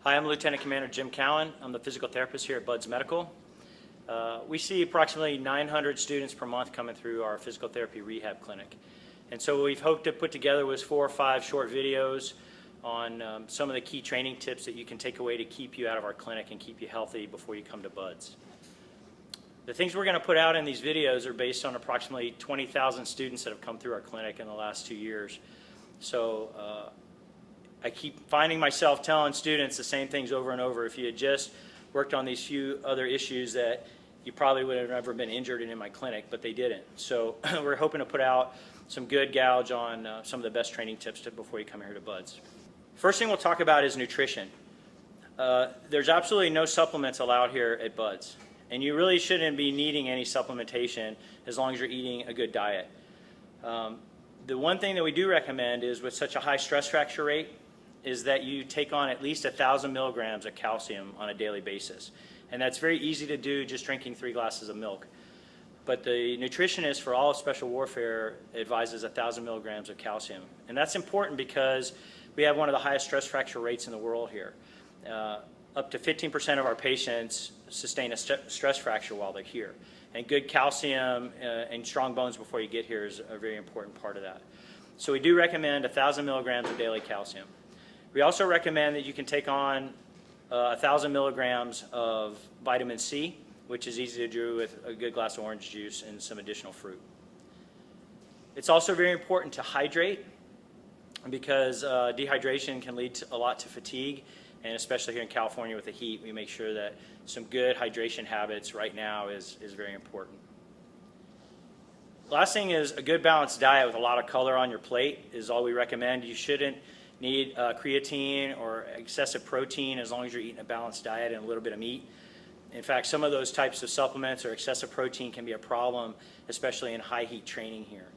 Hi, I'm Lieutenant Commander Jim Cowan. I'm the physical therapist here at Buds Medical. We see approximately 900 students per month coming through our physical therapy rehab clinic. And so what we've hoped to put together was 4 or 5 short videos on some of the key training tips that you can take away to keep you out of our clinic and keep you healthy before you come to Buds. The things we're going to put out in these videos are based on approximately 20,000 students that have come through our clinic in the last 2 years. So I keep finding myself telling students the same things over and over. If you had just worked on these few other issues, that you probably would have never been injured in my clinic, but they didn't. So we're hoping to put out some good gouge on some of the best training tips before you come here to Buds. First thing we'll talk about is nutrition. There's absolutely no supplements allowed here at Buds, and you really shouldn't be needing any supplementation as long as you're eating a good diet. The one thing that we do recommend is, with such a high stress fracture rate, is that you take on at least 1,000 milligrams of calcium on a daily basis. And that's very easy to do just drinking 3 glasses of milk. But the nutritionist for all of Special Warfare advises 1,000 milligrams of calcium. And that's important because we have one of the highest stress fracture rates in the world here. Up to 15% of our patients sustain a stress fracture while they're here. And good calcium and strong bones before you get here is a very important part of that. So we do recommend 1,000 milligrams of daily calcium. We also recommend that you can take on 1,000 milligrams of vitamin C, which is easy to do with a good glass of orange juice and some additional fruit. It's also very important to hydrate, because dehydration can lead a lot to fatigue, and especially here in California with the heat, we make sure that some good hydration habits right now is very important. Last thing is a good balanced diet with a lot of color on your plate is all we recommend. You shouldn't need creatine or excessive protein as long as you're eating a balanced diet and a little bit of meat. In fact, some of those types of supplements or excessive protein can be a problem, especially in high heat training here.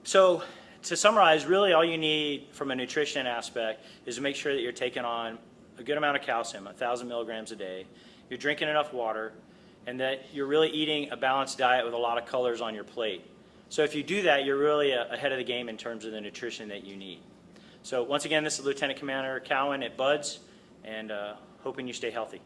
So to summarize, really all you need from a nutrition aspect is to make sure that you're taking on a good amount of calcium, 1,000 milligrams a day, you're drinking enough water, and that you're really eating a balanced diet with a lot of colors on your plate. So if you do that, you're really ahead of the game in terms of the nutrition that you need. So once again, this is Lieutenant Commander Cowan at Buds, and hoping you stay healthy.